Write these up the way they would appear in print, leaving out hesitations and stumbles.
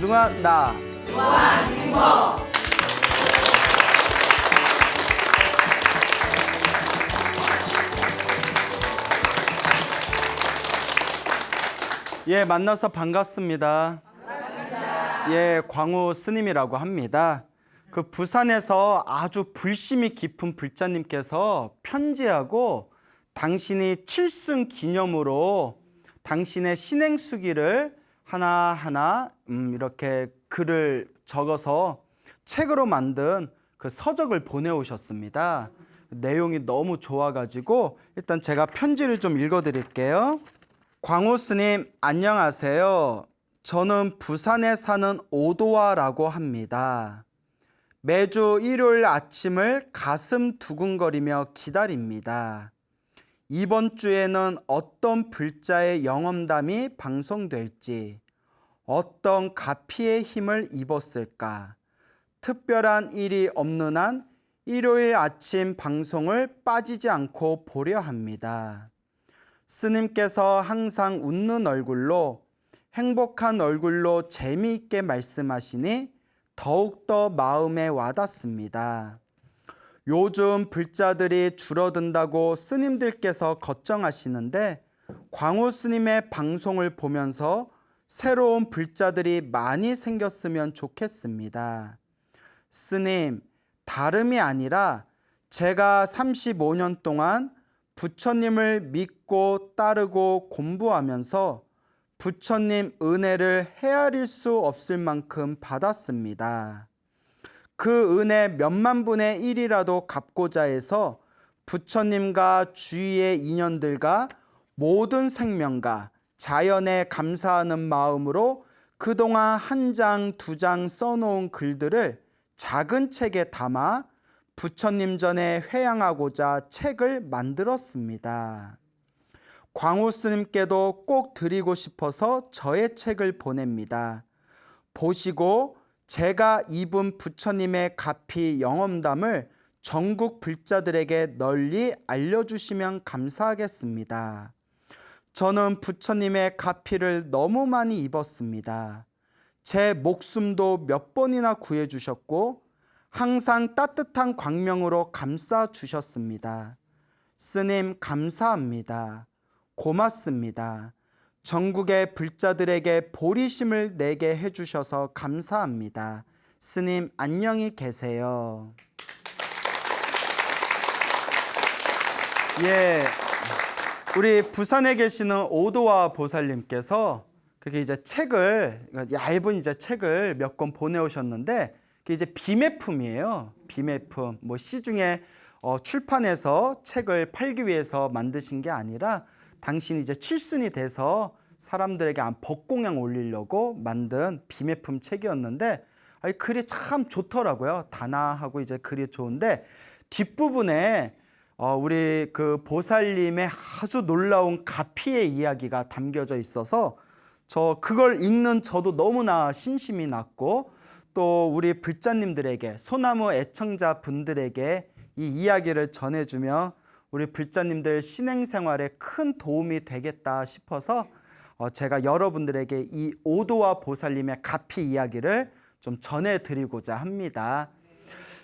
소중한 나. 예, 만나서 반갑습니다. 예, 광우 스님이라고 합니다. 그 부산에서 아주 불심이 깊은 불자님께서 편지하고 당신이 칠순 기념으로 당신의 신행수기를 하나하나 이렇게 글을 적어서 책으로 만든 그 서적을 보내오셨습니다. 내용이 너무 좋아가지고 일단 제가 편지를 좀 읽어드릴게요. 광우 스님 안녕하세요. 저는 부산에 사는 오도화라고 합니다. 매주 일요일 아침을 가슴 두근거리며 기다립니다. 이번 주에는 어떤 불자의 영험담이 방송될지, 어떤 가피의 힘을 입었을까, 특별한 일이 없는 한 일요일 아침 방송을 빠지지 않고 보려 합니다. 스님께서 항상 웃는 얼굴로, 행복한 얼굴로 재미있게 말씀하시니 더욱더 마음에 와닿습니다. 요즘 불자들이 줄어든다고 스님들께서 걱정하시는데 광우 스님의 방송을 보면서 새로운 불자들이 많이 생겼으면 좋겠습니다. 스님, 다름이 아니라 제가 35년 동안 부처님을 믿고 따르고 공부하면서 부처님 은혜를 헤아릴 수 없을 만큼 받았습니다. 그 은혜 몇만 분의 1이라도 갚고자 해서 부처님과 주위의 인연들과 모든 생명과 자연에 감사하는 마음으로 그동안 한 장, 두 장 써놓은 글들을 작은 책에 담아 부처님 전에 회양하고자 책을 만들었습니다. 광우 스님께도 꼭 드리고 싶어서 저의 책을 보냅니다. 보시고 제가 입은 부처님의 가피 영험담을 전국 불자들에게 널리 알려주시면 감사하겠습니다. 저는 부처님의 가피를 너무 많이 입었습니다. 제 목숨도 몇 번이나 구해주셨고 항상 따뜻한 광명으로 감싸주셨습니다. 스님 감사합니다. 고맙습니다. 전국의 불자들에게 보리심을 내게 해주셔서 감사합니다. 스님 안녕히 계세요. 예, 우리 부산에 계시는 오도화 보살님께서 그게 이제 책을 얇은 이제 책을 몇 권 보내오셨는데 그게 이제 비매품이에요. 비매품. 뭐 시중에 출판해서 책을 팔기 위해서 만드신 게 아니라 당신이 이제 칠순이 돼서 사람들에게 법공양 올리려고 만든 비매품 책이었는데 글이 참 좋더라고요. 단아하고 이제 글이 좋은데 뒷부분에 우리 그 보살님의 아주 놀라운 가피의 이야기가 담겨져 있어서 그걸 읽는 저도 너무나 신심이 났고 또 우리 불자님들에게 소나무 애청자 분들에게 이 이야기를 전해주며 우리 불자님들 신행생활에 큰 도움이 되겠다 싶어서 제가 여러분들에게 이 오도화 보살님의 가피 이야기를 좀 전해드리고자 합니다.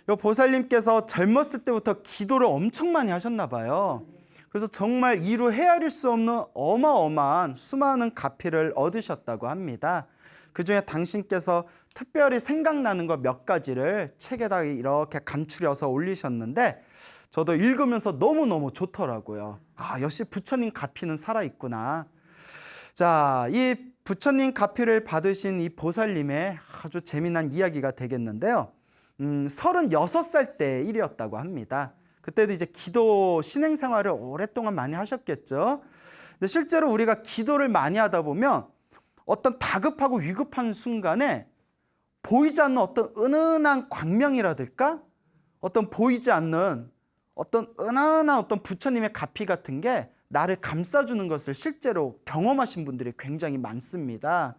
이 보살님께서 젊었을 때부터 기도를 엄청 많이 하셨나 봐요. 그래서 정말 이루 헤아릴 수 없는 어마어마한 수많은 가피를 얻으셨다고 합니다. 그중에 당신께서 특별히 생각나는 것 몇 가지를 책에다 이렇게 간추려서 올리셨는데 저도 읽으면서 너무너무 좋더라고요. 역시 부처님 가피는 살아있구나. 자, 이 부처님 가피를 받으신 이 보살님의 아주 재미난 이야기가 되겠는데요. 36살 때 일이었다고 합니다. 그때도 이제 기도 신행 생활을 오랫동안 많이 하셨겠죠. 근데 실제로 우리가 기도를 많이 하다 보면 어떤 다급하고 위급한 순간에 보이지 않는 어떤 은은한 광명이라든가 어떤 보이지 않는 어떤 은은한 어떤 부처님의 가피 같은 게 나를 감싸주는 것을 실제로 경험하신 분들이 굉장히 많습니다.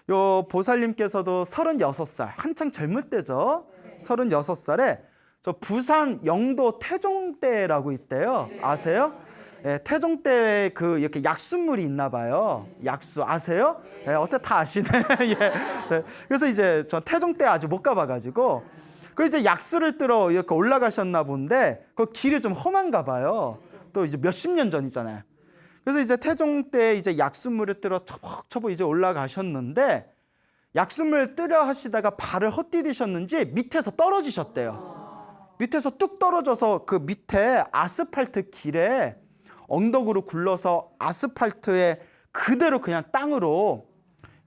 요 보살님께서도 36살, 한창 젊을 때죠. 36살에 저 부산 영도 태종대라고 있대요. 아세요? 예, 태종 때 그 이렇게 약수물이 있나 봐요. 약수 아세요? 예, 어때 다 아시네. 예. 네. 그래서 이제 저 태종 때 아주 못 가봐가지고 그 이제 약수를 뜨러 이렇게 올라가셨나 본데 그 길이 좀 험한가 봐요. 또 이제 몇십 년 전이잖아요. 그래서 이제 태종 때 이제 약수물을 뜨러 처벅처벅 이제 올라가셨는데 약수물 뜨려 하시다가 발을 헛디디셨는지 밑에서 떨어지셨대요. 밑에서 뚝 떨어져서 그 밑에 아스팔트 길에 엉덩이로 굴러서 아스팔트에 그대로 그냥 땅으로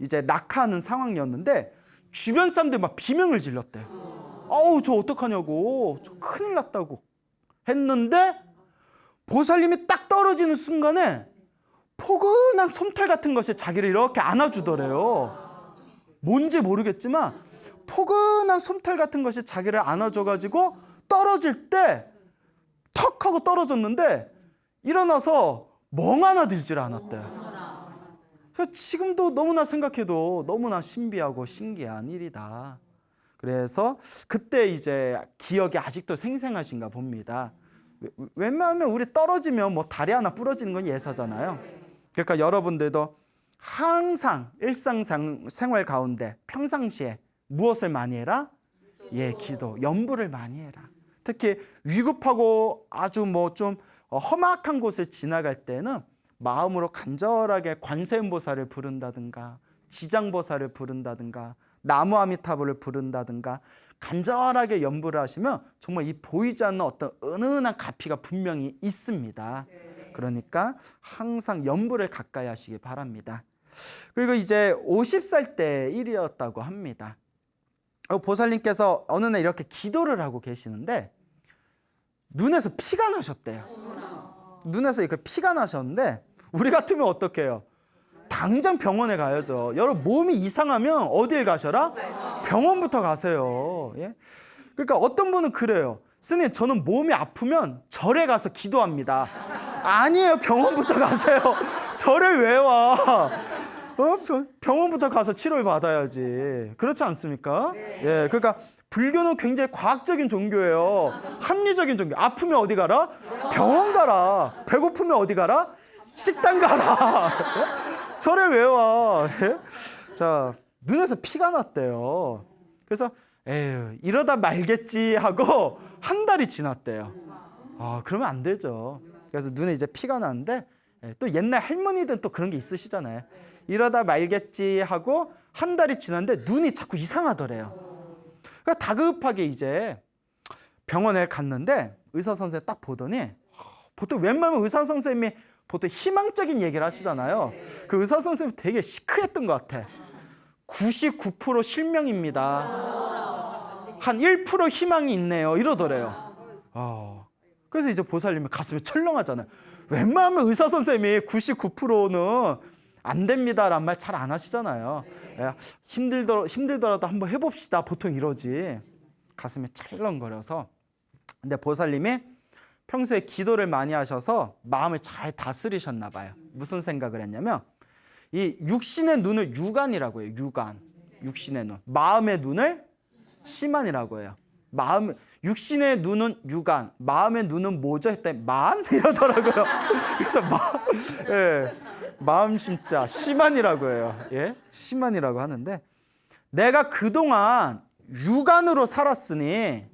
이제 낙하하는 상황이었는데 주변 사람들이 막 비명을 질렀대요. 어우, 저 어떡하냐고, 저 큰일 났다고 했는데 보살님이 딱 떨어지는 순간에 포근한 솜털 같은 것이 자기를 이렇게 안아주더래요. 뭔지 모르겠지만 포근한 솜털 같은 것이 자기를 안아줘가지고 떨어질 때 턱 하고 떨어졌는데 일어나서 멍 하나 들질 않았대요. 지금도 너무나 생각해도 너무나 신비하고 신기한 일이다. 그래서 그때 이제 기억이 아직도 생생하신가 봅니다. 웬만하면 우리 떨어지면 뭐 다리 하나 부러지는 건 예사잖아요. 그러니까 여러분들도 항상 일상생활 가운데 평상시에 무엇을 많이 해라? 예, 기도, 염불을 많이 해라. 특히 위급하고 아주 뭐 좀 험악한 곳을 지나갈 때는 마음으로 간절하게 관세음보살을 부른다든가 지장보살을 부른다든가 나무아미타불을 부른다든가 간절하게 염불을 하시면 정말 이 보이지 않는 어떤 은은한 가피가 분명히 있습니다. 그러니까 항상 염불을 가까이 하시기 바랍니다. 그리고 이제 50살 때 일이었다고 합니다. 보살님께서 어느 날 이렇게 기도를 하고 계시는데 눈에서 피가 나셨대요. 눈에서 이렇게 피가 나셨는데 우리 같으면 어떻게 해요? 당장 병원에 가야죠. 여러분 몸이 이상하면 어딜 가셔라? 병원부터 가세요. 예? 그러니까 어떤 분은 그래요. 스님, 저는 몸이 아프면 절에 가서 기도합니다. 아니에요. 병원부터 가세요. 절을 왜 와? 병원부터 가서 치료를 받아야지. 그렇지 않습니까? 예, 그러니까 불교는 굉장히 과학적인 종교예요. 합리적인 종교. 아프면 어디 가라? 병원 가라. 배고프면 어디 가라? 식당 가라. 절에 왜 와? 자, 눈에서 피가 났대요. 그래서 에휴, 이러다 말겠지 하고 한 달이 지났대요. 그러면 안 되죠. 그래서 눈에 이제 피가 나는데 또 옛날 할머니들은 또 그런 게 있으시잖아요. 이러다 말겠지 하고 한 달이 지났는데 눈이 자꾸 이상하더래요. 그러니까 다급하게 이제 병원에 갔는데 의사 선생님 딱 보더니 보통 웬만하면 의사 선생님이 보통 희망적인 얘기를 하시잖아요. 그 의사 선생님이 되게 시크했던 것 같아. 99% 실명입니다. 한 1% 희망이 있네요. 이러더래요. 그래서 이제 보살님이 가슴이 철렁하잖아요. 웬만하면 의사 선생님이 99%는 안 됩니다라는 말 잘 안 하시잖아요. 힘들더라도 한번 해봅시다. 보통 이러지. 가슴이 철렁거려서. 근데 보살님이 평소에 기도를 많이 하셔서 마음을 잘 다스리셨나 봐요. 무슨 생각을 했냐면 이 육신의 눈을 유간이라고 해요. 유간. 육신의 눈. 마음의 눈을 시만이라고 해요. 육신의 눈은 유간, 마음의 눈은 뭐죠? 했더니 만? 이러더라고요. 그래서 마음 심자 시만이라고 해요. 예? 시만이라고 하는데 내가 그동안 유간으로 살았으니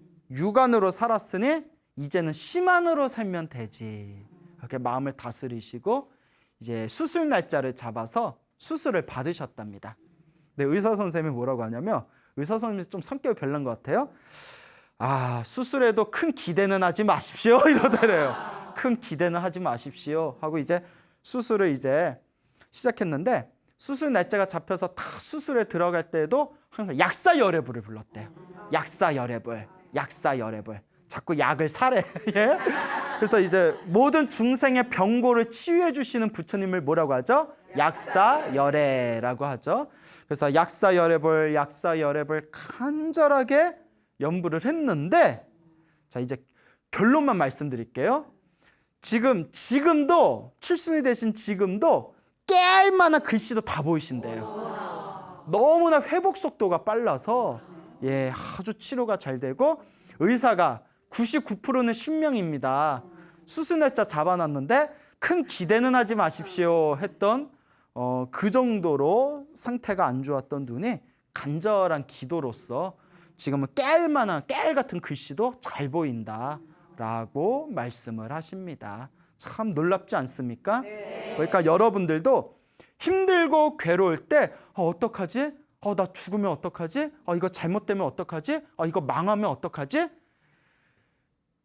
이제는 시만으로 살면 되지. 이렇게 마음을 다스리시고 이제 수술 날짜를 잡아서 수술을 받으셨답니다. 근데 의사 선생님이 뭐라고 하냐면 의사 선생님이 좀 성격이 별난 것 같아요. 수술에도 큰 기대는 하지 마십시오. 이러더래요. 큰 기대는 하지 마십시오. 하고 이제 수술을 이제 시작했는데 수술 날짜가 잡혀서 다 수술에 들어갈 때도 항상 약사열애불을 불렀대요. 약사열애불. 자꾸 약을 사래. 예? 그래서 이제 모든 중생의 병고를 치유해 주시는 부처님을 뭐라고 하죠? 약사열애라고 하죠. 그래서 약사열애불 간절하게 염불을 했는데 자 이제 결론만 말씀드릴게요. 지금도 칠순이 되신 지금도 깨알 만한 글씨도 다 보이신대요. 너무나 회복 속도가 빨라서 아주 치료가 잘 되고 의사가 99%는 신명입니다. 수술 날짜 잡아놨는데 큰 기대는 하지 마십시오 했던 그 정도로 상태가 안 좋았던 눈이 간절한 기도로서 지금은 깨알 같은 글씨도 잘 보인다라고 말씀을 하십니다. 참 놀랍지 않습니까? 네. 그러니까 여러분들도 힘들고 괴로울 때 어떡하지? 나 죽으면 어떡하지? 이거 잘못되면 어떡하지? 이거 망하면 어떡하지?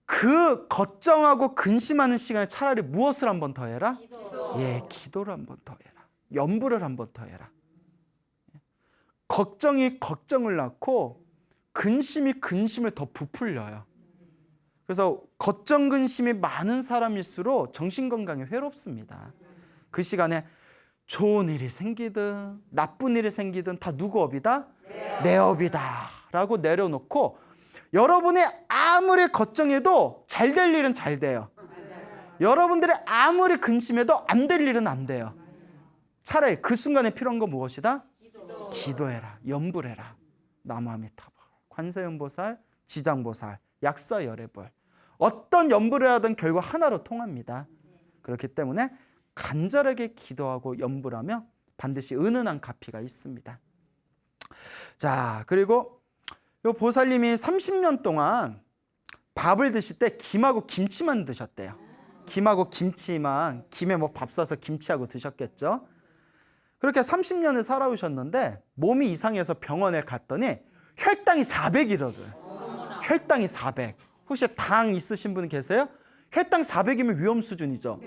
그 걱정하고 근심하는 시간에 차라리 무엇을 한 번 더 해라? 예, 기도를 한 번 더 해라. 염불을 한 번 더 해라. 걱정이 걱정을 낳고 근심이 근심을 더 부풀려요. 그래서 걱정 근심이 많은 사람일수록 정신건강에 해롭습니다. 그 시간에 좋은 일이 생기든 나쁜 일이 생기든 다 누구 업이다? 내 업이다 라고 내려놓고 여러분이 아무리 걱정해도 잘 될 일은 잘 돼요. 여러분들이 아무리 근심해도 안 될 일은 안 돼요. 차라리 그 순간에 필요한 건 무엇이다? 기도해라. 염불해라. 나무아미타불, 관세음보살, 지장보살, 약사열애벌. 어떤 염불을 하든 결국 하나로 통합니다. 그렇기 때문에 간절하게 기도하고 염불하며 반드시 은은한 가피가 있습니다. 자, 그리고 이 보살님이 30년 동안 밥을 드실 때 김하고 김치만 드셨대요. 김하고 김치만, 김에 뭐 밥 싸서 김치하고 드셨겠죠. 그렇게 30년을 살아오셨는데 몸이 이상해서 병원에 갔더니 혈당이 400이거든. 혈당이 400. 혹시 당 있으신 분 계세요? 혈당 400이면 위험 수준이죠.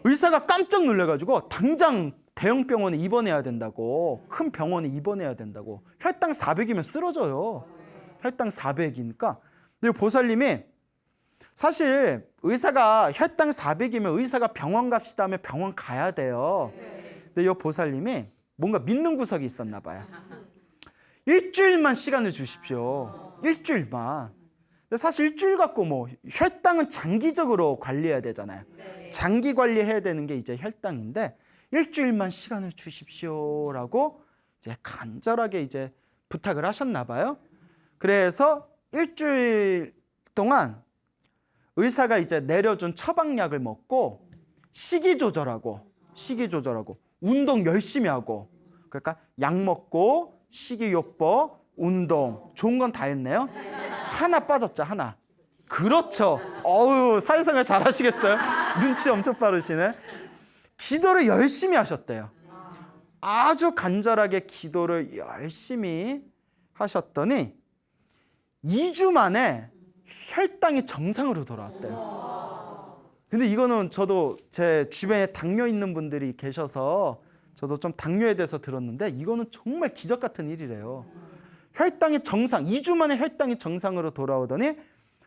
의사가 깜짝 놀라가지고 당장 대형 병원에 입원해야 된다고, 큰 병원에 입원해야 된다고. 혈당 400이면 쓰러져요. 혈당 400이니까. 근데 보살님이 사실 의사가 혈당 400이면 의사가 병원 갑시다 하면 병원 가야 돼요. 근데 이 보살님이 뭔가 믿는 구석이 있었나 봐요. 일주일만 시간을 주십시오. 일주일만. 근데 사실 일주일 갖고 뭐 혈당은 장기적으로 관리해야 되잖아요. 장기 관리해야 되는 게 이제 혈당인데 일주일만 시간을 주십시오라고 이제 간절하게 이제 부탁을 하셨나 봐요. 그래서 일주일 동안 의사가 이제 내려준 처방약을 먹고 식이 조절하고 운동 열심히 하고, 그러니까 약 먹고 식이요법, 운동, 좋은 건 다 했네요. 하나 빠졌죠, 하나. 그렇죠. 사회생활 잘하시겠어요? 눈치 엄청 빠르시네. 기도를 열심히 하셨대요. 아주 간절하게 기도를 열심히 하셨더니 2주 만에 혈당이 정상으로 돌아왔대요. 근데 이거는 저도 제 주변에 당뇨 있는 분들이 계셔서 저도 좀 당뇨에 대해서 들었는데 이거는 정말 기적 같은 일이래요. 혈당이 정상, 2주 만에 혈당이 정상으로 돌아오더니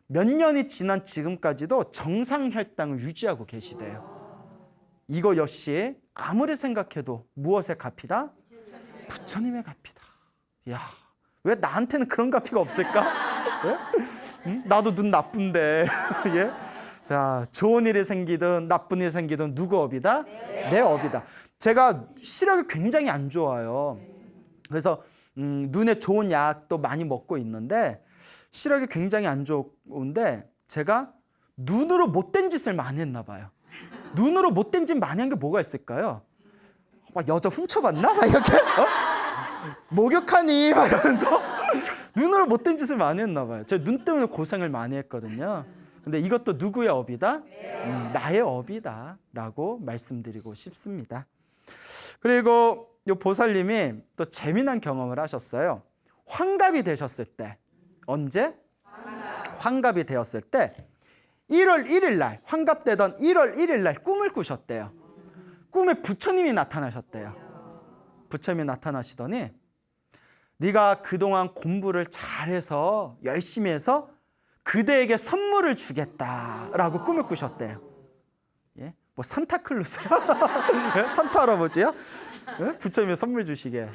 몇 년이 지난 지금까지도 정상 혈당을 유지하고 계시대요. 이거 역시 아무리 생각해도 무엇의 값이다? 부처님의 값이다. 야, 왜 나한테는 그런 값이 없을까? 예? 응? 나도 눈 나쁜데. 예? 자, 좋은 일이 생기든 나쁜 일이 생기든 누구 업이다? 내 업이다. 제가 시력이 굉장히 안 좋아요. 그래서 눈에 좋은 약도 많이 먹고 있는데 시력이 굉장히 안 좋은데 제가 눈으로 못된 짓을 많이 했나 봐요. 눈으로 못된 짓 많이 한 게 뭐가 있을까요? 막 여자 훔쳐갔나? 막 이렇게? 목욕하니? 막 이러면서 눈으로 못된 짓을 많이 했나 봐요. 제가 눈 때문에 고생을 많이 했거든요. 근데 이것도 누구의 업이다? 나의 업이다 라고 말씀드리고 싶습니다. 그리고 이 보살님이 또 재미난 경험을 하셨어요. 환갑이 되셨을 때. 언제? 환갑이 되었을 때 1월 1일 날, 환갑되던 1월 1일 날 꿈을 꾸셨대요. 꿈에 부처님이 나타나셨대요. 부처님이 나타나시더니 네가 그동안 공부를 잘해서 열심히 해서 그대에게 선물을 주겠다라고 꿈을 꾸셨대요. 예? 뭐 산타클로스? 예? 산타 할아버지요? 예? 부처님이 선물 주시게.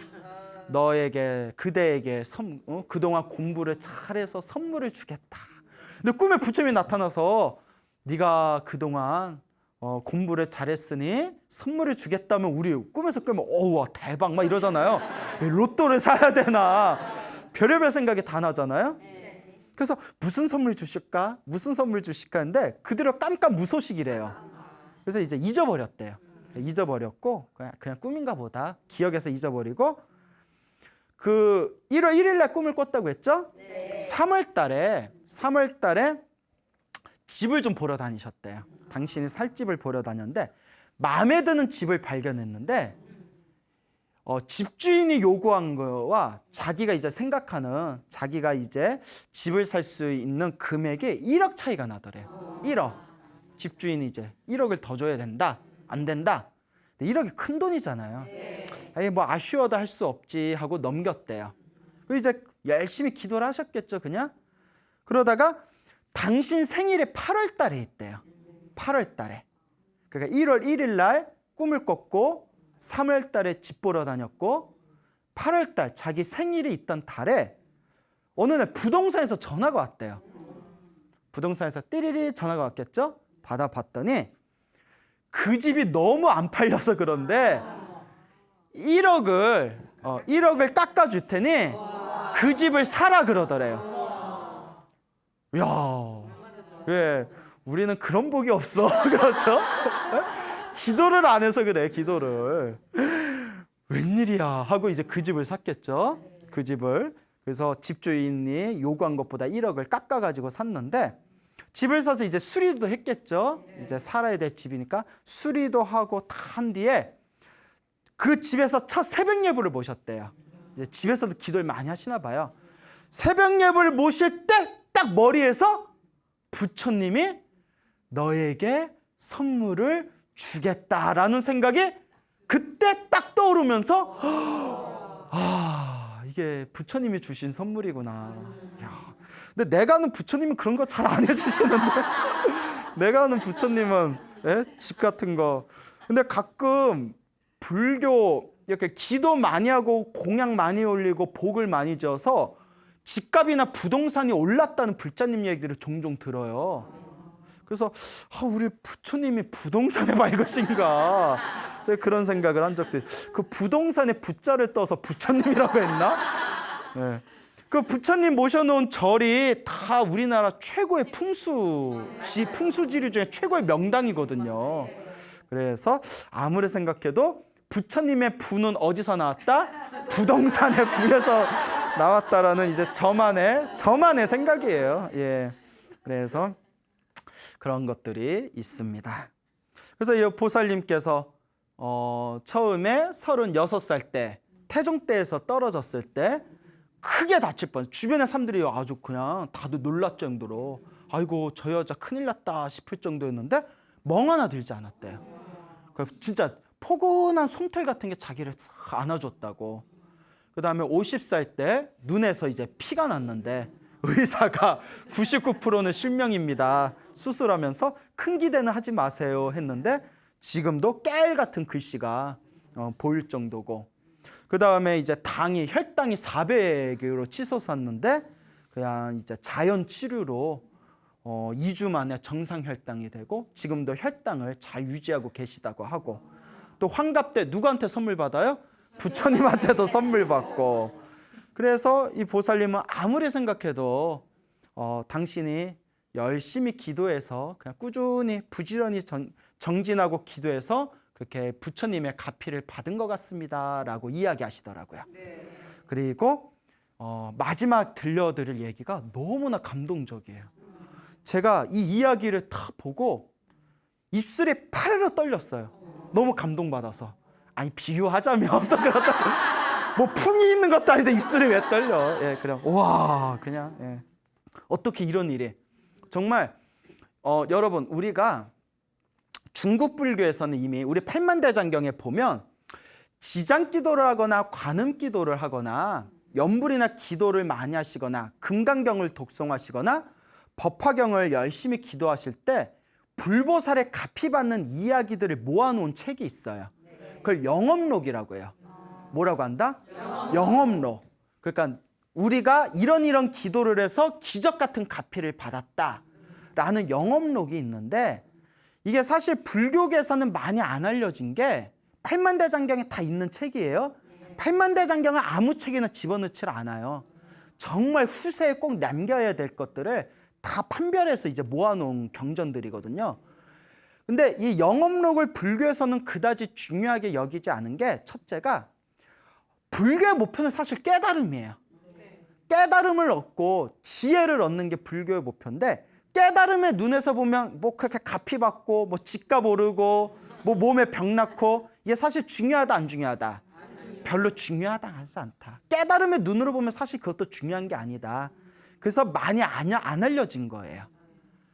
그대에게 그동안 공부를 잘해서 선물을 주겠다. 근데 꿈에 부처님이 나타나서 네가 그동안 공부를 잘했으니 선물을 주겠다면 우리 꿈에서 깨면 와 대박 막 이러잖아요. 로또를 사야 되나 별의별 생각이 다 나잖아요. 그래서 무슨 선물 주실까? 무슨 선물 주실까 했는데 그대로 깜깜 무소식이래요. 그래서 이제 잊어버렸대요. 잊어버렸고 그냥 꿈인가 보다. 기억에서 잊어버리고 그 1월 1일 날 꿈을 꿨다고 했죠? 네. 3월 달에 집을 좀 보러 다니셨대요. 당신이 살 집을 보러 다녔는데 마음에 드는 집을 발견했는데 집주인이 요구한 거와 자기가 이제 생각하는 자기가 이제 집을 살 수 있는 금액이 1억 차이가 나더래요. 1억. 집주인이 이제 1억을 더 줘야 된다. 안 된다. 근데 1억이 큰 돈이잖아요. 에이, 뭐 아쉬워도 할 수 없지 하고 넘겼대요. 그리고 이제 열심히 기도를 하셨겠죠, 그냥. 그러다가 당신 생일이 8월 달에 있대요. 8월 달에. 그러니까 1월 1일 날 꿈을 꿨고 3월 달에 집 보러 다녔고 8월 달 자기 생일이 있던 달에 어느 날 부동산에서 전화가 왔대요. 부동산에서 띠리리 전화가 왔겠죠? 받아봤더니 그 집이 너무 안 팔려서 그런데 1억을 깎아줄 테니 그 집을 사라 그러더래요. 이야, 왜 우리는 그런 복이 없어. 그렇죠? 기도를 안 해서 그래, 기도를. 웬일이야 하고 이제 그 집을 샀겠죠. 그 집을. 그래서 집주인이 요구한 것보다 1억을 깎아가지고 샀는데 집을 사서 이제 수리도 했겠죠. 이제 살아야 될 집이니까 수리도 하고 다 한 뒤에 그 집에서 첫 새벽 예불을 모셨대요. 이제 집에서도 기도를 많이 하시나 봐요. 새벽 예불을 모실 때 딱 머리에서 부처님이 너에게 선물을 주겠다라는 생각이 그때 딱 떠오르면서 이게 부처님이 주신 선물이구나. 야, 근데 내가 아는 부처님은 그런 거 잘 안 해주시는데 내가 아는 부처님은 집 같은 거. 근데 가끔 불교 이렇게 기도 많이 하고 공약 많이 올리고 복을 많이 줘서 집값이나 부동산이 올랐다는 불자님 얘기들을 종종 들어요. 그래서 우리 부처님이 부동산에 밝으신가 제가 그런 생각을 한 적도 있어요. 그 부동산에 부자를 떠서 부처님이라고 했나? 네. 그 부처님 모셔놓은 절이 다 우리나라 최고의 풍수지리 중에 최고의 명당이거든요. 그래서 아무리 생각해도 부처님의 부는 어디서 나왔다? 부동산의 부에서 나왔다라는 이제 저만의 생각이에요. 예. 그래서 그런 것들이 있습니다. 그래서 이 보살님께서 처음에 36살 때 태종대에서 떨어졌을 때 크게 다칠 뻔. 주변의 사람들이 아주 그냥 다들 놀랄 정도로 아이고 저 여자 큰일 났다 싶을 정도였는데 멍 하나 들지 않았대요. 진짜 포근한 솜털 같은 게 자기를 안아줬다고. 그 다음에 50살 때 눈에서 이제 피가 났는데 의사가 99%는 실명입니다. 수술하면서 큰 기대는 하지 마세요 했는데 지금도 깨알 같은 글씨가 보일 정도고. 그 다음에 이제 혈당이 400으로 치솟았는데 그냥 이제 자연 치료로 2주 만에 정상 혈당이 되고 지금도 혈당을 잘 유지하고 계시다고 하고, 또 환갑 때 누구한테 선물 받아요? 부처님한테도 선물 받고. 그래서 이 보살님은 아무리 생각해도 당신이 열심히 기도해서 그냥 꾸준히 부지런히 정진하고 기도해서 그렇게 부처님의 가피를 받은 것 같습니다 라고 이야기하시더라고요. 네. 그리고 마지막 들려드릴 얘기가 너무나 감동적이에요. 제가 이 이야기를 다 보고 입술이 파르르 떨렸어요. 너무 감동받아서. 아니 비유하자면 또 그렇다. 뭐 풍이 있는 것도 아닌데 입술이 왜 떨려? 예, 그냥 와 그냥 예. 어떻게 이런 일이. 정말 여러분 우리가 중국 불교에서는 이미 우리 팔만대장경에 보면 지장기도를 하거나 관음기도를 하거나 연불이나 기도를 많이 하시거나 금강경을 독송하시거나 법화경을 열심히 기도하실 때 불보살의 가피받는 이야기들을 모아놓은 책이 있어요. 그걸 영업록이라고 해요. 뭐라고 한다? 영업록. 그러니까 우리가 이런 기도를 해서 기적 같은 가피를 받았다라는 영업록이 있는데, 이게 사실 불교계에서는 많이 안 알려진 게 팔만대장경에 다 있는 책이에요. 팔만대장경은 아무 책이나 집어넣질 않아요. 정말 후세에 꼭 남겨야 될 것들을 다 판별해서 이제 모아놓은 경전들이거든요. 근데 이 영업록을 불교에서는 그다지 중요하게 여기지 않은 게 첫째가 불교의 목표는 사실 깨달음이에요. 깨달음을 얻고 지혜를 얻는 게 불교의 목표인데 깨달음의 눈에서 보면 뭐 그렇게 가피 받고 뭐 집값 오르고 뭐 몸에 병 낳고 이게 사실 중요하다 안 중요하다? 별로 중요하다 하지 않다. 깨달음의 눈으로 보면 사실 그것도 중요한 게 아니다. 그래서 많이 안 알려진 거예요.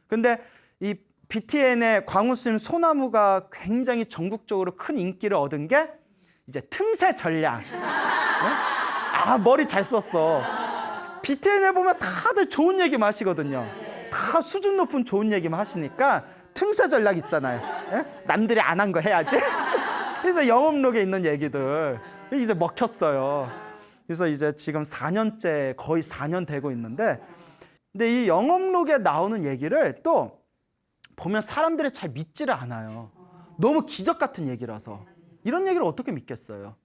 근데 이 BTN의 광우스님 소나무가 굉장히 전국적으로 큰 인기를 얻은 게 이제 틈새 전략. 네? 아, 머리 잘 썼어. BTN에 보면 다들 좋은 얘기만 하시거든요. 다 수준 높은 좋은 얘기만 하시니까 틈새 전략 있잖아요. 네? 남들이 안 한 거 해야지. 그래서 영업록에 있는 얘기들 이제 먹혔어요. 그래서 이제 지금 4년째 거의 4년 되고 있는데 근데 이 영업록에 나오는 얘기를 또 보면 사람들이 잘 믿지를 않아요. 너무 기적 같은 얘기라서. 이런 얘기를 어떻게 믿겠어요?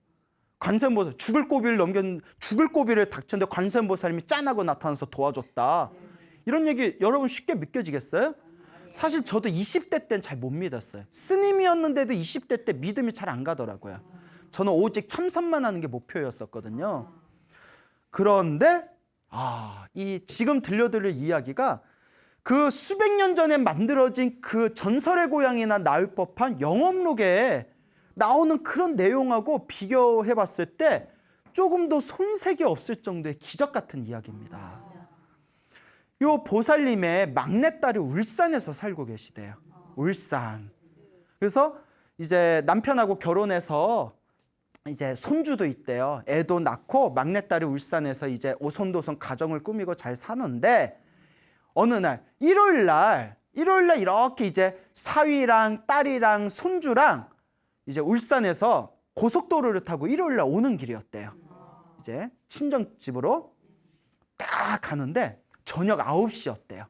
관세음보살 죽을 고비를 닥쳤는데 관세음보살님이 짠하고 나타나서 도와줬다. 이런 얘기 여러분 쉽게 믿겨지겠어요? 사실 저도 20대 때는 잘 못 믿었어요. 스님이었는데도 20대 때 믿음이 잘 안 가더라고요. 저는 오직 참선만 하는 게 목표였었거든요. 그런데 이 지금 들려드릴 이야기가 그 수백 년 전에 만들어진 그 전설의 고향이나 나올 법한 영업록에 나오는 그런 내용하고 비교해 봤을 때 조금 더 손색이 없을 정도의 기적 같은 이야기입니다. 요 보살님의 막내딸이 울산에서 살고 계시대요. 울산. 그래서 이제 남편하고 결혼해서 이제 손주도 있대요. 애도 낳고 막내딸이 울산에서 이제 오손도손 가정을 꾸미고 잘 사는데 어느 날 일요일 날 이렇게 이제 사위랑 딸이랑 손주랑 이제 울산에서 고속도로를 타고 일요일 날 오는 길이었대요. 이제 친정집으로 딱 가는데 저녁 9시였대요.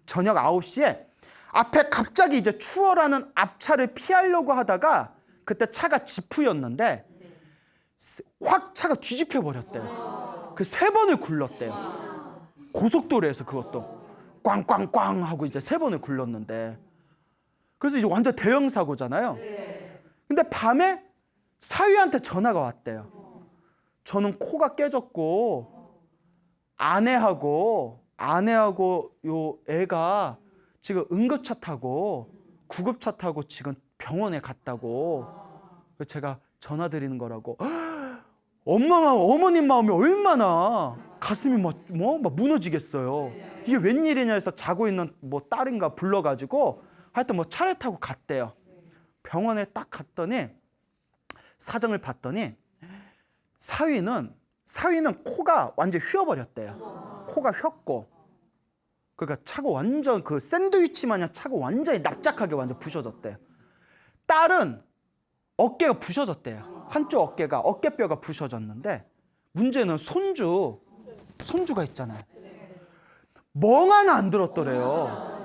저녁 9시에 앞에 갑자기 이제 추월하는 앞차를 피하려고 하다가 그때 차가 지프였는데 확 차가 뒤집혀 버렸대요. 그 3번을 굴렀대요. 고속도로에서 그것도 꽝꽝꽝 하고 이제 3번을 굴렀는데 그래서 이제 완전 대형 사고잖아요. 근데 밤에 사위한테 전화가 왔대요. 저는 코가 깨졌고 아내하고 요 애가 지금 응급차 타고 구급차 타고 지금 병원에 갔다고. 그래서 제가 전화 드리는 거라고. 어머님 마음이 얼마나 가슴이 막 무너지겠어요. 이게 웬일이냐 해서 자고 있는 뭐 딸인가 불러가지고 하여튼 뭐 차를 타고 갔대요. 병원에 딱 갔더니 사정을 봤더니 사위는 코가 완전 휘어버렸대요. 코가 휘었고 그러니까 차가 완전 그 샌드위치 마냥 차가 완전히 납작하게 완전 부셔졌대요. 딸은 어깨가 부셔졌대요. 한쪽 어깨뼈가 부셔졌는데 문제는 손주가 있잖아요. 멍 하나 안 들었더래요.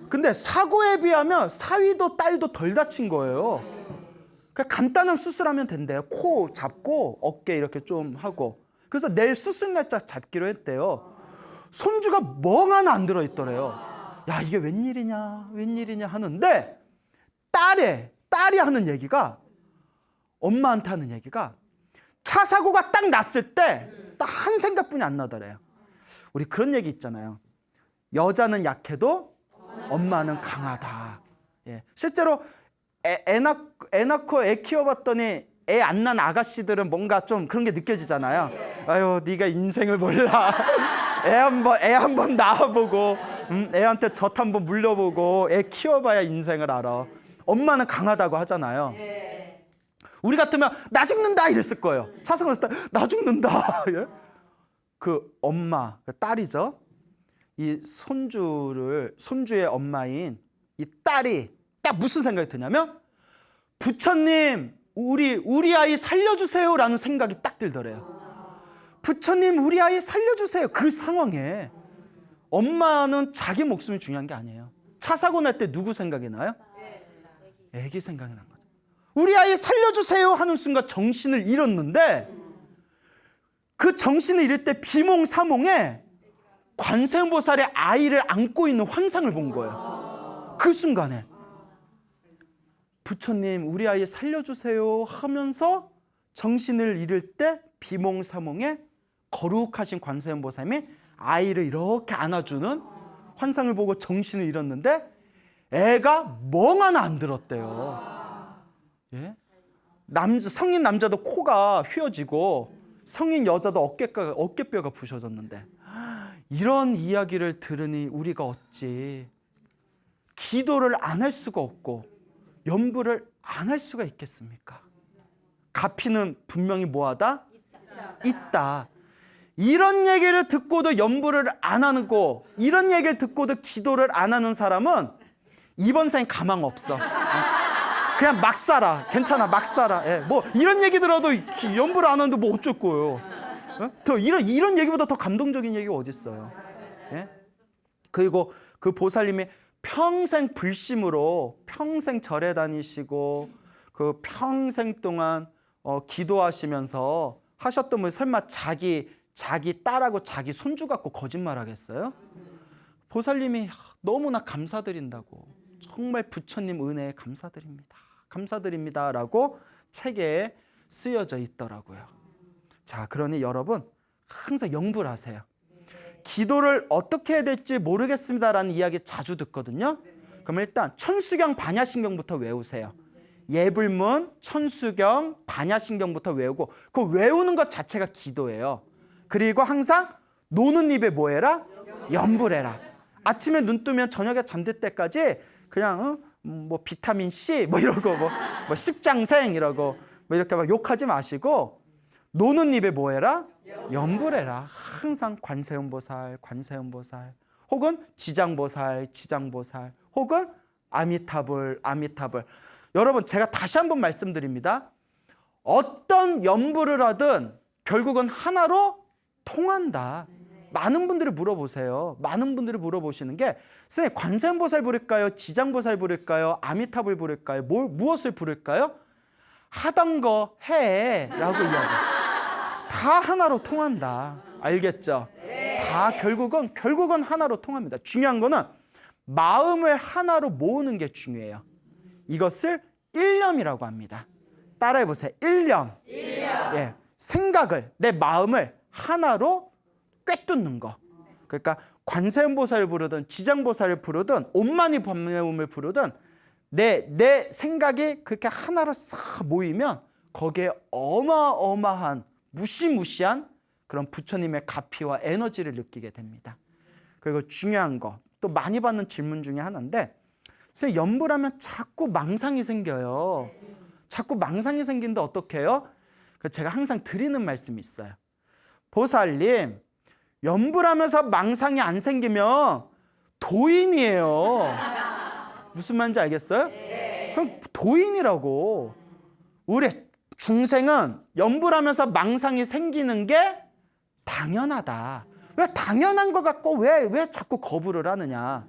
근데 사고에 비하면 사위도 딸도 덜 다친 거예요. 그러니까 간단한 수술하면 된대요. 코 잡고 어깨 이렇게 좀 하고. 그래서 내일 수술 날짜 잡기로 했대요. 손주가 멍 하나 안 들어있더래요. 야, 이게 웬일이냐 하는데 딸이 하는 얘기가 엄마한테 하는 얘기가 차 사고가 딱 났을 때 딱 한 생각뿐이 안 나더래요. 우리 그런 얘기 있잖아요. 여자는 약해도 엄마는 강하다. 예. 실제로 애 낳고 애 키워봤더니 애 안 낳은 아가씨들은 뭔가 좀 그런 게 느껴지잖아요. 아유, 네가 인생을 몰라. 애 한번 낳아보고 애한테 젖 한번 물려보고 애 키워봐야 인생을 알아. 엄마는 강하다고 하잖아요. 우리 같으면 나 죽는다 이랬을 거예요. 차승원 스타 나 죽는다. 그 엄마, 그 딸이죠. 이 손주의 엄마인 이 딸이 딱 무슨 생각이 드냐면 부처님 우리 아이 살려주세요라는 생각이 딱 들더래요. 부처님 우리 아이 살려주세요. 그 상황에 엄마는 자기 목숨이 중요한 게 아니에요. 차 사고 날 때 누구 생각이 나요? 애기 생각이 난 거죠. 우리 아이 살려주세요 하는 순간 정신을 잃었는데 그 정신을 잃을 때 비몽사몽에 관세음보살의 아이를 안고 있는 환상을 본 거예요. 그 순간에. 부처님 우리 아이 살려주세요 하면서 정신을 잃을 때 비몽사몽에 거룩하신 관세음보살님이 아이를 이렇게 안아주는 환상을 보고 정신을 잃었는데 애가 멍 하나 안 들었대요. 예? 성인 남자도 코가 휘어지고 성인 여자도 어깨뼈가 부셔졌는데 이런 이야기를 들으니 우리가 어찌 기도를 안 할 수가 없고 연부를 안 할 수가 있겠습니까? 가피는 분명히 뭐하다? 있다. 이런 얘기를 듣고도 연부를 안 하고 이런 얘기를 듣고도 기도를 안 하는 사람은 이번 생에 가망 없어. 그냥 막 살아. 괜찮아, 막 살아. 예, 뭐 이런 얘기 들어도 연부를 안 하는데 뭐 어쩔 거예요. 예? 더 이런 얘기보다 더 감동적인 얘기가 어디 있어요? 예? 그리고 그 보살님이 평생 불심으로 평생 절에 다니시고 그 평생 동안 기도하시면서 하셨던 분 설마 자기 딸하고 자기 손주 갖고 거짓말하겠어요? 보살님이 너무나 감사드린다고 정말 부처님 은혜에 감사드립니다라고 책에 쓰여져 있더라고요. 자, 그러니 여러분 항상 영불 하세요. 기도를 어떻게 해야 될지 모르겠습니다라는 이야기 자주 듣거든요. 그럼 일단 천수경 반야신경부터 외우세요. 예불문, 천수경, 반야신경부터 외우고 그 외우는 것 자체가 기도예요. 그리고 항상 노는 입에 뭐 해라? 염불해라. 아침에 눈 뜨면 저녁에 잠들 때까지 그냥 뭐 비타민 C 뭐 이러고 뭐 십장생 이러고 뭐 이렇게 막 욕하지 마시고 노는 입에 뭐 해라? 염불해라. 항상 관세음보살 혹은 지장보살 혹은 아미타불. 여러분 제가 다시 한번 말씀드립니다. 어떤 염불을 하든 결국은 하나로 통한다. 많은 분들이 물어보세요. 많은 분들이 물어보시는 게 선생님 관세음보살 부를까요? 지장보살 부를까요? 아미타불 부를까요? 무엇을 부를까요? 하던 거 해 라고 이야기해요. 다 하나로 통한다. 알겠죠? 다 결국은 하나로 통합니다. 중요한 거는 마음을 하나로 모으는 게 중요해요. 이것을 일념이라고 합니다. 따라해보세요. 일념. 예, 생각을, 내 마음을 하나로 꿰뚫는 거. 그러니까 관세음보살을 부르든 지장보살을 부르든 온만이 법매음을 부르든 내 생각이 그렇게 하나로 싹 모이면 거기에 어마어마한 무시무시한 그런 부처님의 가피와 에너지를 느끼게 됩니다. 그리고 중요한 거, 또 많이 받는 질문 중에 하나인데 선생님 연불하면 자꾸 망상이 생겨요. 자꾸 망상이 생기는데 어떻게 해요? 제가 항상 드리는 말씀이 있어요. 보살님, 연불하면서 망상이 안 생기면 도인이에요. 무슨 말인지 알겠어요? 그럼 도인이라고. 우리 중생은 연불하면서 망상이 생기는 게 당연하다. 왜 당연한 것 같고 왜 자꾸 거부를 하느냐.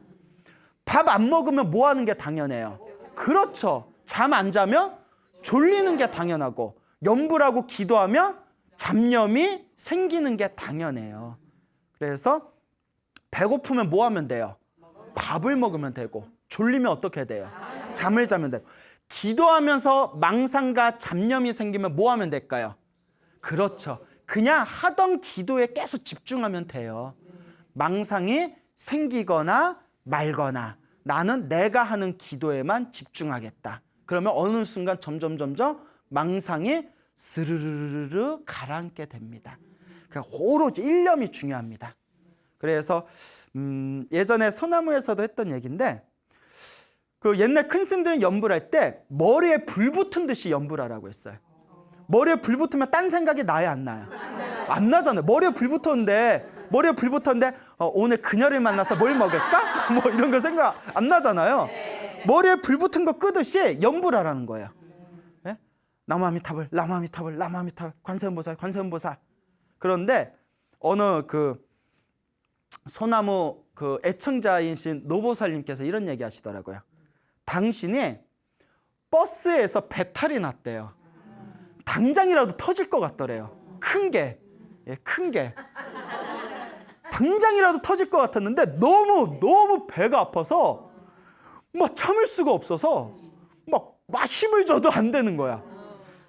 밥 안 먹으면 뭐 하는 게 당연해요? 그렇죠. 잠 안 자면 졸리는 게 당연하고 연불하고 기도하면 잡념이 생기는 게 당연해요. 그래서 배고프면 뭐 하면 돼요? 밥을 먹으면 되고 졸리면 어떻게 돼요? 잠을 자면 되고 기도하면서 망상과 잡념이 생기면 뭐 하면 될까요? 그렇죠. 그냥 하던 기도에 계속 집중하면 돼요. 망상이 생기거나 말거나 나는 내가 하는 기도에만 집중하겠다. 그러면 어느 순간 점점 망상이 스르르르 가라앉게 됩니다. 그러니까 오로지 일념이 중요합니다. 그래서 예전에 소나무에서도 했던 얘기인데 그 옛날 큰 스님들은 연불할 때 머리에 불 붙은 듯이 연불하라고 했어요. 머리에 불 붙으면 딴 생각이 나요, 안 나요? 안 나잖아요. 머리에 불 붙었는데 오늘 그녀를 만나서 뭘 먹을까? 뭐 이런 거 생각 안 나잖아요. 머리에 불 붙은 거 끄듯이 연불하라는 거예요. 예? 나무아미타불 관세음보살. 그런데 어느 그 소나무 그 애청자이신 노보살님께서 이런 얘기 하시더라고요. 당신이 버스에서 배탈이 났대요. 당장이라도 터질 것 같더래요. 큰 게. 당장이라도 터질 것 같았는데 너무 배가 아파서 막 참을 수가 없어서 막 막 힘을 줘도 안 되는 거야.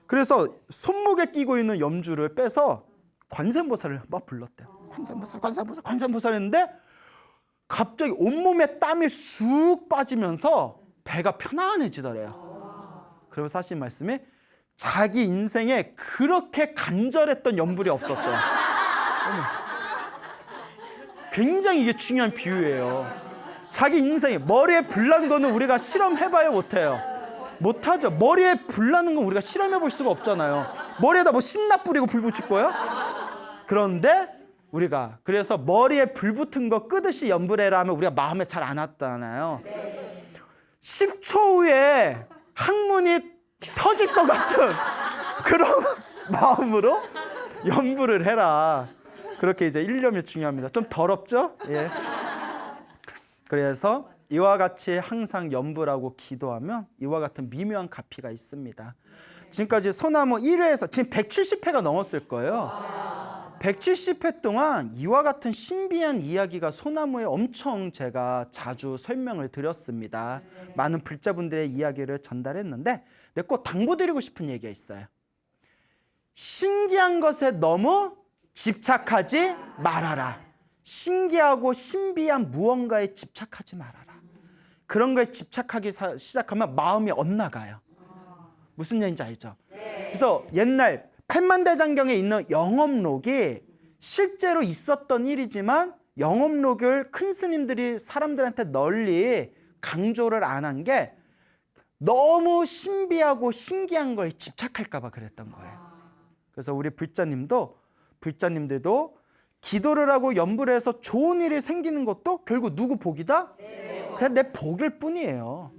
그래서 손목에 끼고 있는 염주를 빼서 관세음보살을 막 불렀대요. 관세음보살, 관세음보살, 관세음보살 했는데 갑자기 온몸에 땀이 쑥 빠지면서 배가 편안해지더래요. 그러면서 하신 말씀이 자기 인생에 그렇게 간절했던 염불이 없었대요. 굉장히 이게 중요한 비유예요. 자기 인생에 머리에 불난 거는 우리가 실험해봐야 못해요. 못하죠. 머리에 불나는 건 우리가 실험해볼 수가 없잖아요. 머리에다 뭐 신나 뿌리고 불 붙일 거예요? 그런데 우리가 그래서 머리에 불 붙은 거 끄듯이 염불해라 하면 우리가 마음에 잘 안 왔잖아요. 10초 후에 항문이 터질 것 같은 그런 마음으로 염불을 해라. 그렇게 이제 일념이 중요합니다. 좀 더럽죠? 예. 그래서 이와 같이 항상 염불하고 기도하면 이와 같은 미묘한 가피가 있습니다. 지금까지 소나무 1회에서 지금 170회가 넘었을 거예요. 170회 동안 이와 같은 신비한 이야기가 소나무에 엄청 제가 자주 설명을 드렸습니다. 많은 불자분들의 이야기를 전달했는데 내가 꼭 당부드리고 싶은 얘기가 있어요. 신기한 것에 너무 집착하지 말아라. 신기하고 신비한 무언가에 집착하지 말아라. 그런 거에 집착하기 시작하면 마음이 엇나가요. 무슨 얘기인지 알죠? 그래서 옛날 팔만대장경에 있는 영업록이 실제로 있었던 일이지만 영업록을 큰 스님들이 사람들한테 널리 강조를 안 한 게 너무 신비하고 신기한 거에 집착할까 봐 그랬던 거예요. 그래서 우리 불자님들도 기도를 하고 염불을 해서 좋은 일이 생기는 것도 결국 누구 복이다? 그냥 내 복일 뿐이에요.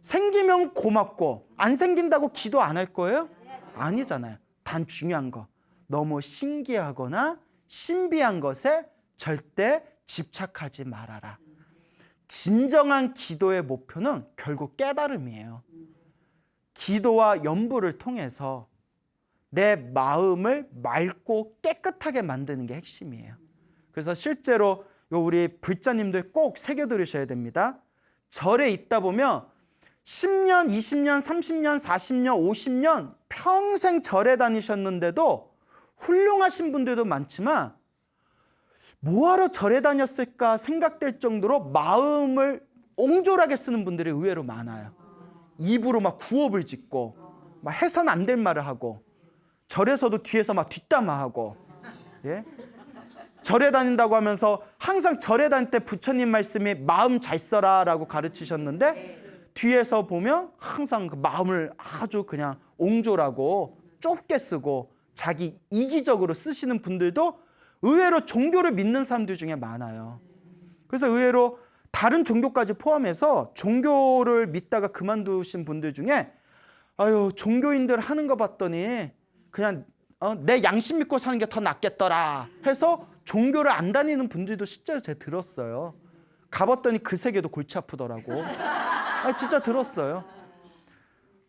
생기면 고맙고 안 생긴다고 기도 안 할 거예요? 아니잖아요. 단 중요한 거 너무 신기하거나 신비한 것에 절대 집착하지 말아라. 진정한 기도의 목표는 결국 깨달음이에요. 기도와 염불을 통해서 내 마음을 맑고 깨끗하게 만드는 게 핵심이에요. 그래서 실제로 우리 불자님들 꼭 새겨 들으셔야 됩니다. 절에 있다 보면 10년, 20년, 30년, 40년, 50년 평생 절에 다니셨는데도 훌륭하신 분들도 많지만 뭐하러 절에 다녔을까 생각될 정도로 마음을 옹졸하게 쓰는 분들이 의외로 많아요. 입으로 막 구업을 짓고 막 해서는 안 될 말을 하고 절에서도 뒤에서 막 뒷담화하고, 예? 절에 다닌다고 하면서 항상 절에 다닐 때 부처님 말씀이 마음 잘 써라라고 가르치셨는데 뒤에서 보면 항상 그 마음을 아주 그냥 옹졸하고 좁게 쓰고 자기 이기적으로 쓰시는 분들도 의외로 종교를 믿는 사람들 중에 많아요. 그래서 의외로 다른 종교까지 포함해서 종교를 믿다가 그만두신 분들 중에 아유 종교인들 하는 거 봤더니 그냥 내 양심 믿고 사는 게 더 낫겠더라 해서 종교를 안 다니는 분들도 실제로 제가 들었어요. 가봤더니 그 세계도 골치 아프더라고. 진짜 들었어요.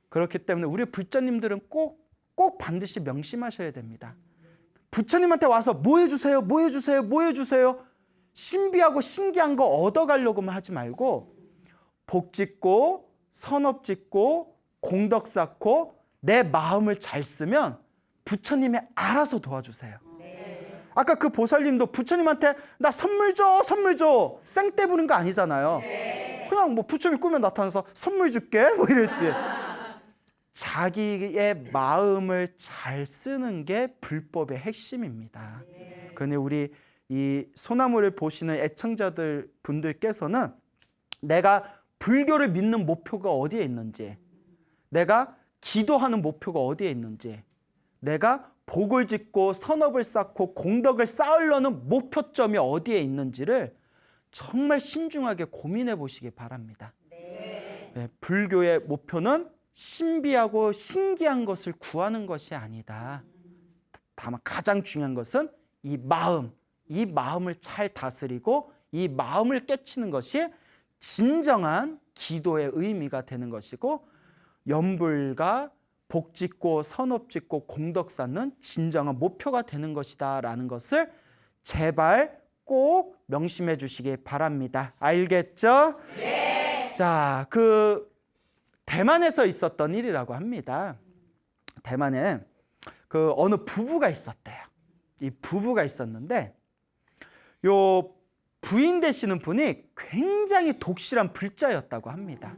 그렇기 때문에 우리 불자님들은 꼭 반드시 명심하셔야 됩니다. 부처님한테 와서 뭐 해주세요, 뭐 해주세요, 뭐 해주세요. 신비하고 신기한 거 얻어가려고만 하지 말고 복 짓고 선업 짓고 공덕 쌓고 내 마음을 잘 쓰면 부처님이 알아서 도와주세요. 아까 그 보살님도 부처님한테 나 선물 줘, 선물 줘. 생떼 부는 거 아니잖아요. 그냥 뭐 부처님 꿈에 나타나서 선물 줄게 뭐 이랬지. 자기의 마음을 잘 쓰는 게 불법의 핵심입니다. 그런데 우리 이 소나무를 보시는 애청자들 분들께서는 내가 불교를 믿는 목표가 어디에 있는지, 내가 기도하는 목표가 어디에 있는지, 내가 복을 짓고 선업을 쌓고 공덕을 쌓으려는 목표점이 어디에 있는지를 정말 신중하게 고민해 보시기 바랍니다. 네, 불교의 목표는 신비하고 신기한 것을 구하는 것이 아니다. 다만 가장 중요한 것은 이 마음을 잘 다스리고 이 마음을 깨치는 것이 진정한 기도의 의미가 되는 것이고 염불과 복 짓고 선업 짓고 공덕 쌓는 진정한 목표가 되는 것이다 라는 것을 제발 꼭 명심해 주시기 바랍니다. 알겠죠? 네. 자, 대만에서 있었던 일이라고 합니다. 대만에 그 어느 부부가 있었대요. 이 부부가 있었는데 요 부인 되시는 분이 굉장히 독실한 불자였다고 합니다.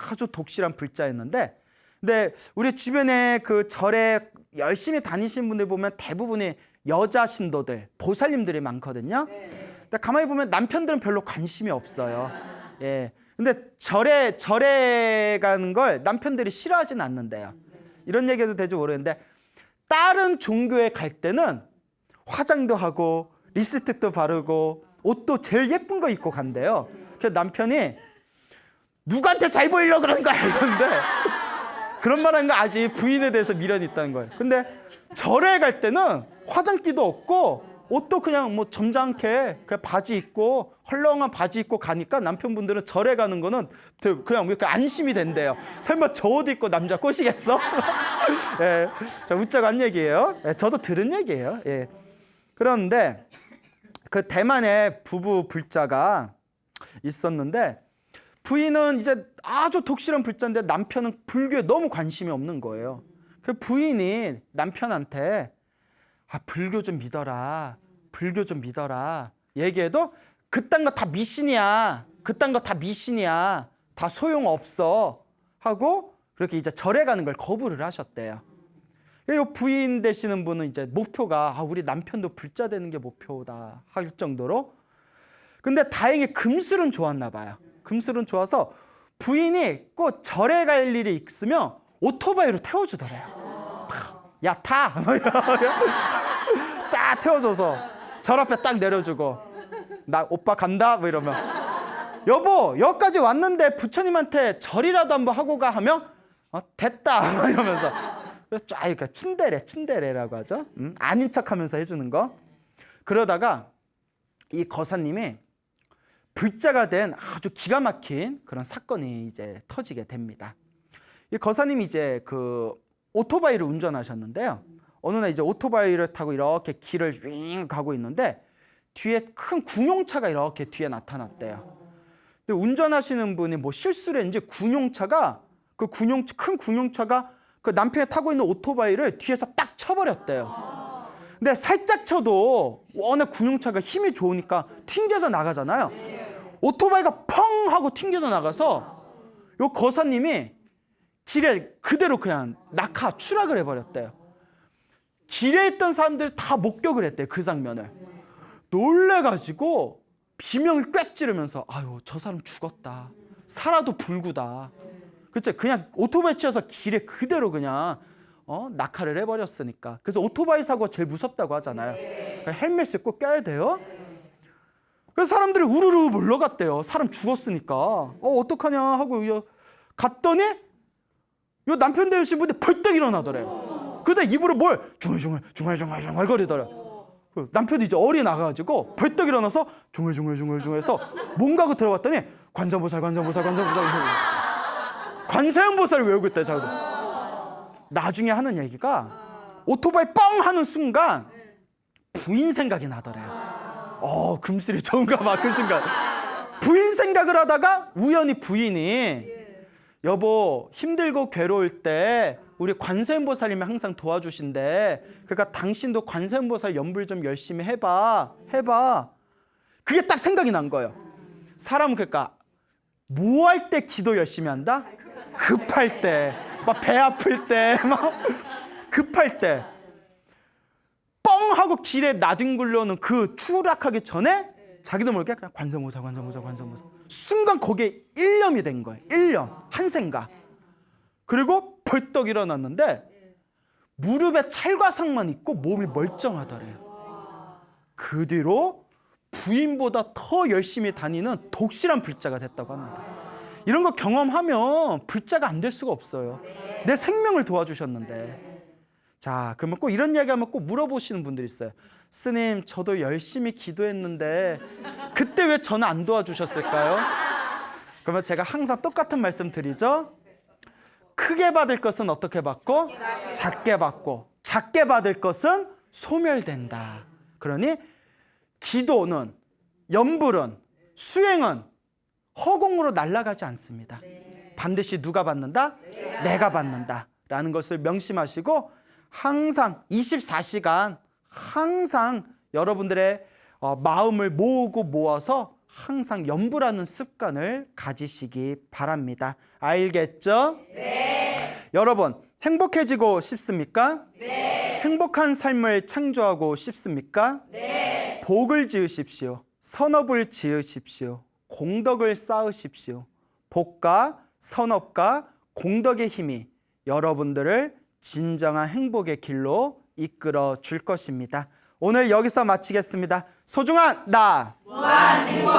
아주 독실한 불자였는데, 근데 우리 주변에 그 절에 열심히 다니시는 분들 보면 대부분이 여자 신도들, 보살님들이 많거든요. 근데 가만히 보면 남편들은 별로 관심이 없어요. 예. 근데 절에 가는 걸 남편들이 싫어하진 않는데요. 이런 얘기도 될지 모르겠는데, 다른 종교에 갈 때는 화장도 하고 립스틱도 바르고 옷도 제일 예쁜 거 입고 간대요. 그래서 남편이 누구한테 잘 보이려고 그러는 거야 이러는데, 그런 말 하는 거 아직 부인에 대해서 미련이 있다는 거예요. 근데 절에 갈 때는 화장기도 없고 옷도 그냥 뭐 점잖게 그냥 바지 입고 헐렁한 바지 입고 가니까 남편분들은 절에 가는 거는 그냥 이렇게 안심이 된대요. 설마 저 옷 입고 남자 꼬시겠어? 예, 자, 웃자고 한 얘기예요. 예, 저도 들은 얘기예요. 예. 그런데 그 대만에 부부 불자가 있었는데, 부인은 이제 아주 독실한 불자인데 남편은 불교에 너무 관심이 없는 거예요. 그 부인이 남편한테 불교 좀 믿어라, 불교 좀 믿어라 얘기해도 그딴 거 다 미신이야, 그딴 거 다 미신이야, 다 소용없어 하고 그렇게 이제 절에 가는 걸 거부를 하셨대요. 이 부인 되시는 분은 이제 목표가 우리 남편도 불자 되는 게 목표다 할 정도로. 근데 다행히 금술은 좋았나 봐요. 금술은 좋아서 부인이 꼭 절에 갈 일이 있으면 오토바이로 태워주더래요. 야, 타! 딱 태워줘서 절 앞에 딱 내려주고, 나 오빠 간다? 뭐 이러면, 여보 여기까지 왔는데 부처님한테 절이라도 한번 하고 가 하면 됐다 이러면서, 그래서 쫙 이렇게 친데레라고 하죠. 아닌 척하면서 해주는 거. 그러다가 이 거사님이 불자가 된 아주 기가 막힌 그런 사건이 이제 터지게 됩니다. 이 거사님이 이제 그 오토바이를 운전하셨는데요. 어느 날 이제 오토바이를 타고 이렇게 길을 윙 가고 있는데 뒤에 큰 군용차가 이렇게 뒤에 나타났대요. 근데 운전하시는 분이 뭐 실수를 했는지 큰 군용차가 그 남편이 타고 있는 오토바이를 뒤에서 딱 쳐버렸대요. 근데 살짝 쳐도 워낙 군용차가 힘이 좋으니까 튕겨져 나가잖아요. 오토바이가 펑 하고 튕겨져 나가서 요 거사님이 길에 그대로 그냥 추락을 해버렸대요. 길에 있던 사람들이 다 목격을 했대요. 그 장면을. 놀래가지고 비명을 꽥 지르면서 아유 저 사람 죽었다, 살아도 불구다. 그렇죠? 그냥 오토바이 치여서 길에 그대로 그냥 낙하를 해버렸으니까. 그래서 오토바이 사고가 제일 무섭다고 하잖아요. 그러니까 헬멧을 꼭 껴야 돼요. 그래서 사람들이 우르르 몰려갔대요. 사람 죽었으니까. 어떡하냐 하고 갔더니 요 남편 되신 분이 벌떡 일어나더래요. 그러다 입으로 뭘 중얼중얼 거리더래요. 남편이 이제 어리 나가가지고 벌떡 일어나서 중얼중얼 해서 뭔가 하고 들어봤더니 관세음보살을 외우고 있대요. 자기도. 나중에 하는 얘기가 오토바이 뻥 하는 순간 부인 생각이 나더래요. 금슬이 좋은가 봐. 그 순간 부인 생각을 하다가 우연히 부인이 여보 힘들고 괴로울 때 우리 관세음보살님이 항상 도와주신대. 그러니까 당신도 관세음보살 연불 좀 열심히 해봐. 그게 딱 생각이 난 거예요. 사람은 그러니까 뭐 할 때 기도 열심히 한다? 급할 때, 막 배 아플 때, 막 급할 때, 뻥 하고 길에 나뒹굴려는 그 추락하기 전에 자기도 모르게 그냥 관세음보살. 순간 거기에 일념이 된 거예요. 일념, 한 생각. 그리고 벌떡 일어났는데 무릎에 찰과상만 있고 몸이 멀쩡하더래요. 그 뒤로 부인보다 더 열심히 다니는 독실한 불자가 됐다고 합니다. 이런 거 경험하면 불자가 안 될 수가 없어요. 내 생명을 도와주셨는데. 자, 그러면 꼭 이런 이야기하면 꼭 물어보시는 분들이 있어요. 스님, 저도 열심히 기도했는데 그때 왜 저는 안 도와주셨을까요? 그러면 제가 항상 똑같은 말씀 드리죠. 크게 받을 것은 어떻게 받고? 작게 받고. 작게 받을 것은 소멸된다. 그러니 기도는, 연불은, 수행은 허공으로 날아가지 않습니다. 반드시 누가 받는다? 내가 받는다 라는 것을 명심하시고 항상 24시간 항상 여러분들의 마음을 모으고 모아서 항상 염불하는 습관을 가지시기 바랍니다. 알겠죠? 네. 여러분 행복해지고 싶습니까? 네. 행복한 삶을 창조하고 싶습니까? 네. 복을 지으십시오. 선업을 지으십시오. 공덕을 쌓으십시오. 복과 선업과 공덕의 힘이 여러분들을 진정한 행복의 길로 이끌어 줄 것입니다. 오늘 여기서 마치겠습니다. 소중한 나 무한 행복